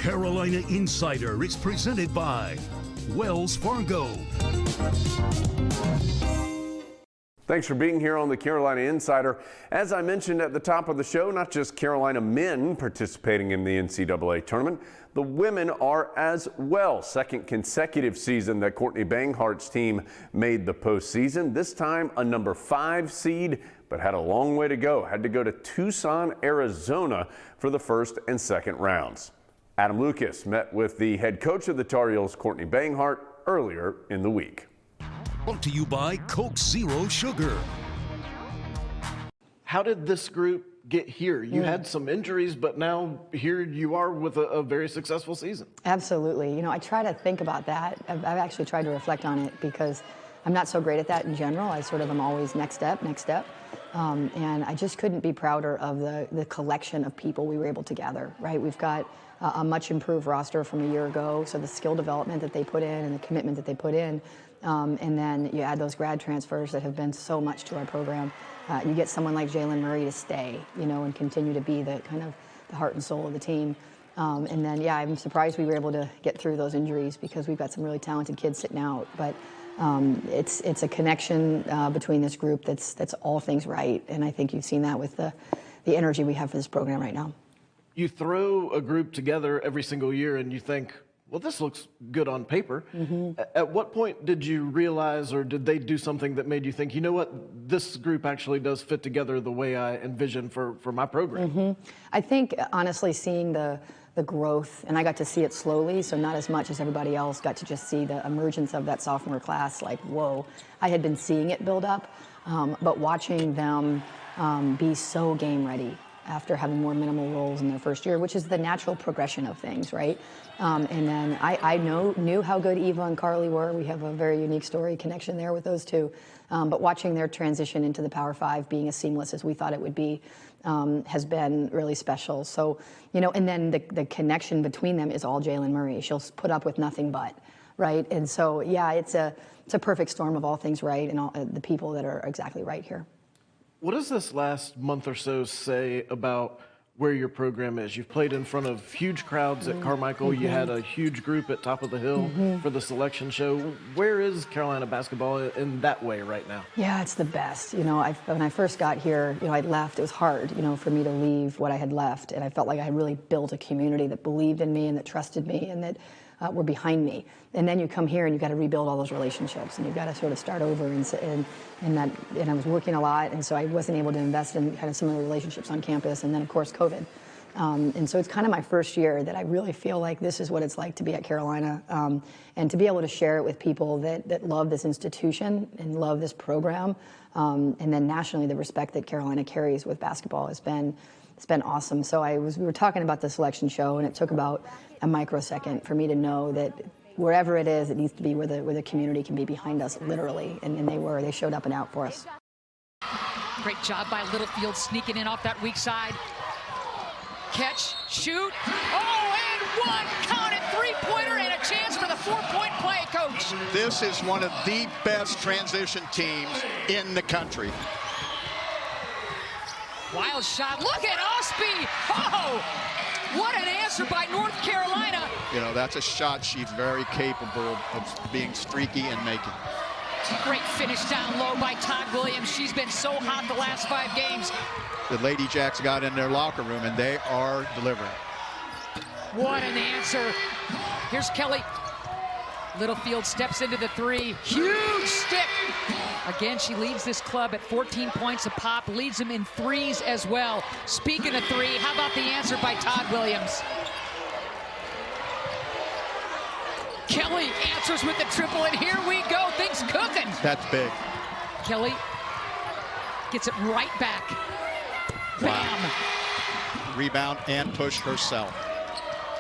Carolina Insider is presented by Wells Fargo. Thanks for being here on the Carolina Insider. As I mentioned at the top of the show, not just Carolina men participating in the NCAA tournament, the women are as well. Second consecutive season that Courtney Banghart's team made the postseason. This time a number 5 seed, but had a long way to go. Had to go to Tucson, Arizona for the first and second rounds. Adam Lucas met with the head coach of the Tar Heels, Courtney Banghart, earlier in the week. Brought to you by Coke Zero Sugar. How did this group get here? You had some injuries, but now here you are with a very successful season. Absolutely. You know, I try to think about that. I've actually tried to reflect on it because I'm not so great at that in general. I sort of am always next step. And I just couldn't be prouder of the collection of people we were able to gather, right? We've got a much improved roster from a year ago, so the skill development that they put in and the commitment that they put in, and then you add those grad transfers that have been so much to our program. You get someone like Jalen Murray to stay, you know, and continue to be the kind of the heart and soul of the team. And then, yeah, I'm surprised we were able to get through those injuries because we've got some really talented kids sitting out. But it's a connection between this group that's all things right, and I think you've seen that with the energy we have for this program right now. You throw a group together every single year and you think, well, this looks good on paper. At what point did you realize, or did they do something that made you think, you know what, this group actually does fit together the way I envisioned for my program? I think, honestly, seeing the growth, and I got to see it slowly, so not as much as everybody else got to just see the emergence of that sophomore class, like, whoa. I had been seeing it build up, but watching them be so game ready after having more minimal roles in their first year, which is the natural progression of things, right? And then I knew how good Eva and Carly were. We have a very unique story connection there with those two. But watching their transition into the Power Five being as seamless as we thought it would be has been really special. So, you know, and then the connection between them is all Jalen Murray. She'll put up with nothing but, right? And so, yeah, it's a perfect storm of all things right and all the people that are exactly right here. What does this last month or so say about where your program is? You've played in front of huge crowds at Carmichael. You had a huge group at Top of the Hill for the selection show. Where is Carolina basketball in that way right now? Yeah, it's the best. You know, when I first got here, you know, I left. It was hard, you know, for me to leave what I had left. And I felt like I had really built a community that believed in me and that trusted me and that were behind me. And then you come here and you've got to rebuild all those relationships and you've got to sort of start over and I was working a lot, and so I wasn't able to invest in kind of some of the relationships on campus, and then of course COVID. And so it's kind of my first year that I really feel like this is what it's like to be at Carolina, and to be able to share it with people that love this institution and love this program, and then nationally the respect that Carolina carries with basketball has been awesome. So we were talking about the selection show, and it took about a microsecond for me to know that wherever it is, it needs to be where the community can be behind us, literally, and they showed up and out for us. Great job by Littlefield sneaking in off that weak side. Catch, shoot, oh, and one, count it, three-pointer, and a chance for the four-point play, Coach. This is one of the best transition teams in the country. Wild shot, look at Osby, oh, what an answer by North Carolina. You know, that's a shot she's very capable of being streaky and making. Great finish down low by Todd Williams. She's been so hot the last 5 games. The Lady Jacks got in their locker room and they are delivering. What an answer. Here's Kelly. Littlefield steps into the three. Huge stick. Again, she leads this club at 14 points a pop, leads them in threes as well. Speaking of three, how about the answer by Todd Williams? Kelly answers with the triple, and here we go. Things cooking. That's big. Kelly gets it right back. Bam. Wow. Rebound and push herself.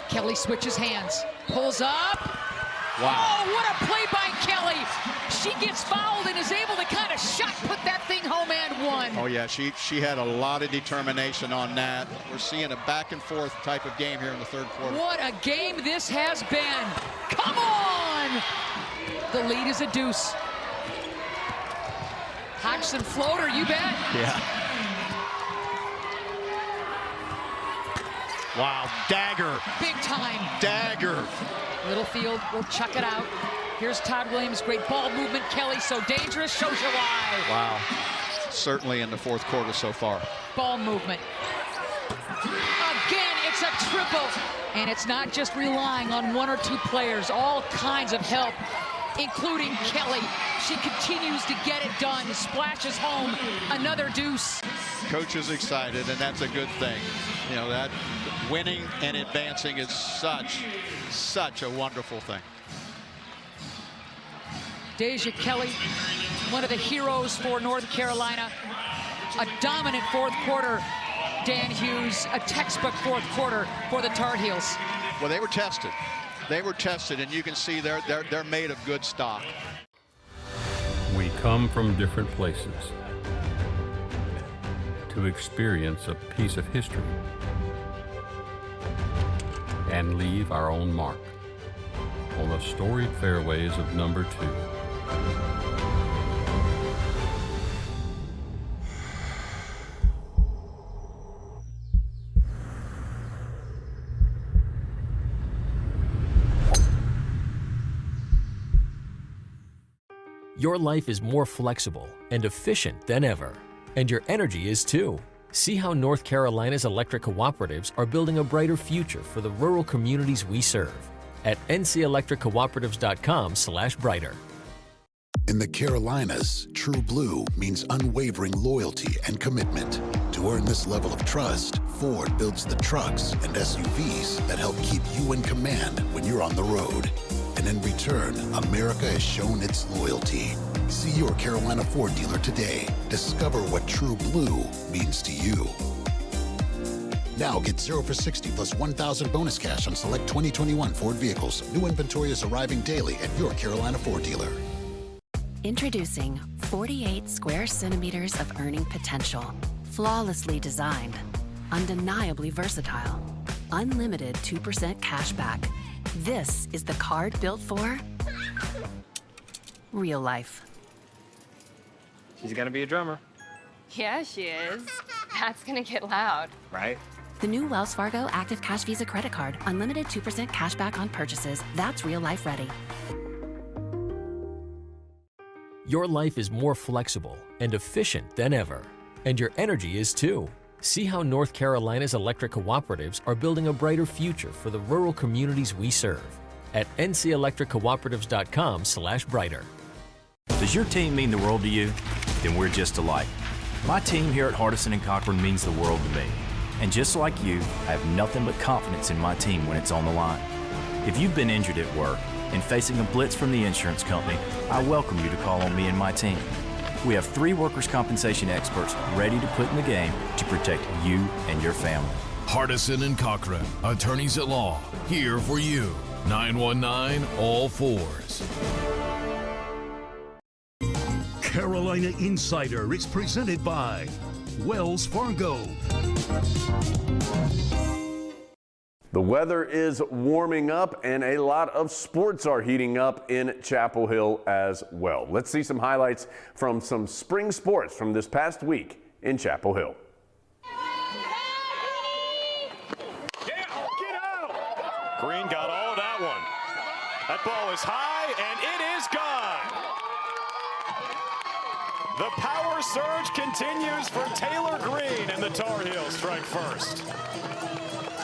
Kelly switches hands, pulls up. Wow. Oh, what a play by Kelly. She gets fouled and is able to kind of put that thing home and one. Oh, yeah, she had a lot of determination on that. We're seeing a back and forth type of game here in the third quarter. What a game this has been. Come on. The lead is a deuce. Hodgson floater, you bet. Yeah. Wow, dagger. Big time. Dagger. Littlefield will chuck it out. Here's Todd Williams. Great ball movement. Kelly so dangerous. Shows you why. Wow. Certainly in the fourth quarter so far. Ball movement. Again, it's a triple. And it's not just relying on one or two players. All kinds of help, including Kelly. She continues to get it done. Splashes home another deuce. Coach is excited, and that's a good thing. You know, that winning and advancing is such a wonderful thing. Deja Kelly, one of the heroes for North Carolina. A dominant fourth quarter. Dan Hughes, a textbook fourth quarter for the Tar Heels. Well, they were tested. They were tested, and you can see they're made of good stock. We come from different places to experience a piece of history and leave our own mark on the storied fairways of number 2. Your life is more flexible and efficient than ever, and your energy is too. See how North Carolina's electric cooperatives are building a brighter future for the rural communities we serve at ncelectriccooperatives.com/brighter. In the Carolinas, True Blue means unwavering loyalty and commitment. To earn this level of trust, Ford builds the trucks and SUVs that help keep you in command when you're on the road. And in return, America has shown its loyalty. See your Carolina Ford dealer today. Discover what True Blue means to you. Now get 0 for 60 plus 1,000 bonus cash on select 2021 Ford vehicles. New inventory is arriving daily at your Carolina Ford dealer. Introducing 48 square centimeters of earning potential. Flawlessly designed, undeniably versatile, unlimited 2% cash back. This is the card built for real life. She's gonna be a drummer. Yeah, she is. That's gonna get loud. Right? The new Wells Fargo Active Cash Visa credit card. Unlimited 2% cash back on purchases. That's real life ready. Your life is more flexible and efficient than ever, and your energy is too. See how North Carolina's electric cooperatives are building a brighter future for the rural communities we serve at ncelectriccooperatives.com/brighter. Does your team mean the world to you? Then we're just alike. My team here at Hardison & Cochran means the world to me. And just like you, I have nothing but confidence in my team when it's on the line. If you've been injured at work and facing a blitz from the insurance company, I welcome you to call on me and my team. We have 3 workers' compensation experts ready to put in the game to protect you and your family. Hardison & Cochran, attorneys at law, here for you. 919-ALL-4s. Carolina Insider is presented by Wells Fargo. The weather is warming up and a lot of sports are heating up in Chapel Hill as well. Let's see some highlights from some spring sports from this past week in Chapel Hill. Green got all of that one. That ball is high and it is gone. The power surge continues for Taylor Green, and the Tar Heels strike first.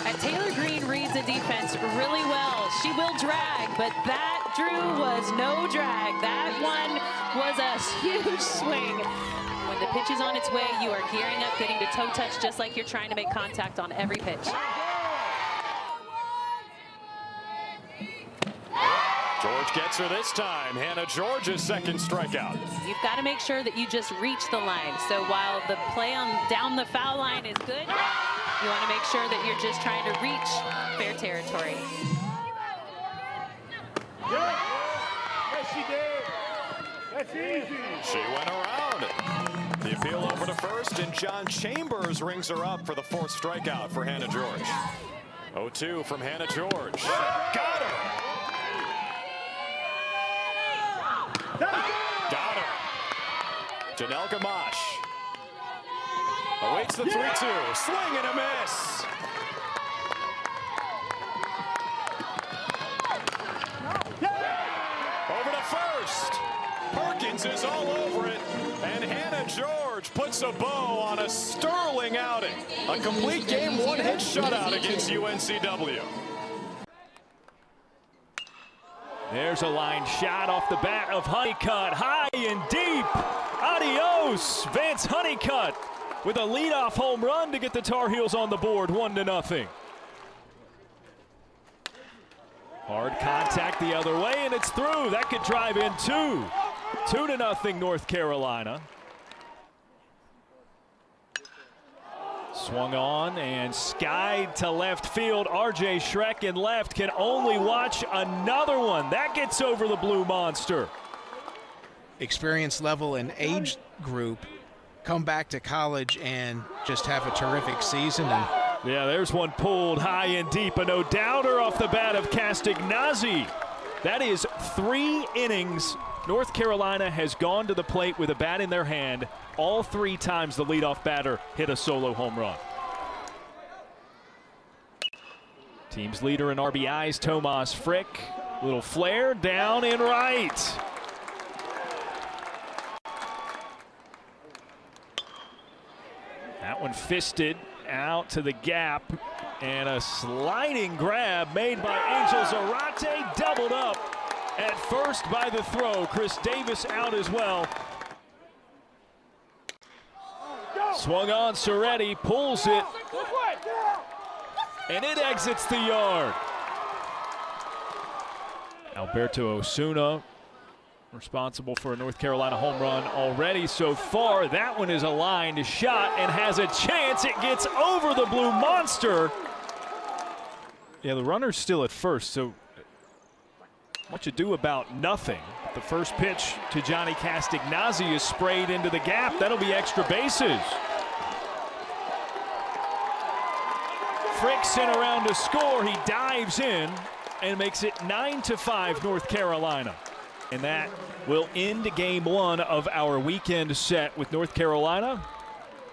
And Taylor Green reads the defense really well. She will drag, but that, Drew, was no drag. That one was a huge swing. When the pitch is on its way, you are gearing up, getting to toe touch, just like you're trying to make contact on every pitch. George gets her this time. Hannah George's second strikeout. You've got to make sure that you just reach the line. So while the play on down the foul line is good, you want to make sure that you're just trying to reach fair territory. Yes, she did. That's easy. She went around. The appeal over to first, and John Chambers rings her up for the 4th strikeout for Hannah George. 0-2 from Hannah George. Got her. Got her. Janelle Gamache awaits the 3-2. Swing and a miss. Jones is all over it, and Hannah George puts a bow on a sterling outing. A complete game, one-hit shutout against UNCW. There's a line shot off the bat of Honeycutt, high and deep. Adios, Vance Honeycutt with a leadoff home run to get the Tar Heels on the board, 1-0. Hard contact the other way, and it's through. That could drive in 2. 2-0 North Carolina. Swung on and skied to left field. R.J. Schreck in left can only watch another one. That gets over the Blue Monster. Experience level and age group come back to college and just have a terrific season. And yeah, there's one pulled high and deep. A no-doubter off the bat of Castagnazzi. That is 3 innings. North Carolina has gone to the plate with a bat in their hand. All 3 times the leadoff batter hit a solo home run. Team's leader in RBIs, Tomas Frick. Little flare down and right. That one fisted out to the gap, and a sliding grab made by Angel Zarate, doubled up at first by the throw. Chris Davis out as well. Swung on, Soretti pulls it, and it exits the yard. Alberto Osuna responsible for a North Carolina home run already so far. That one is a lined shot and has a chance. It gets over the Blue Monster. Yeah, the runner's still at first, so what you do about nothing. The first pitch to Johnny Castagnazzi is sprayed into the gap. That'll be extra bases. Frick sent around to score. He dives in and makes it 9-5 North Carolina. And that will end game 1 of our weekend set, with North Carolina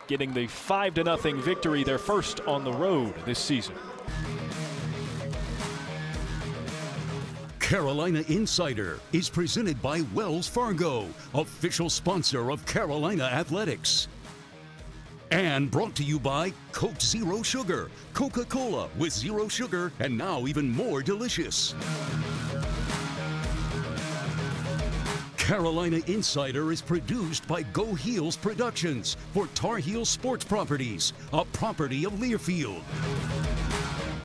getting the 5-0 victory, their first on the road this season. Carolina Insider is presented by Wells Fargo, official sponsor of Carolina Athletics. And brought to you by Coke Zero Sugar, Coca-Cola with zero sugar, and now even more delicious. Carolina Insider is produced by Go Heels Productions for Tar Heel Sports Properties, a property of Learfield.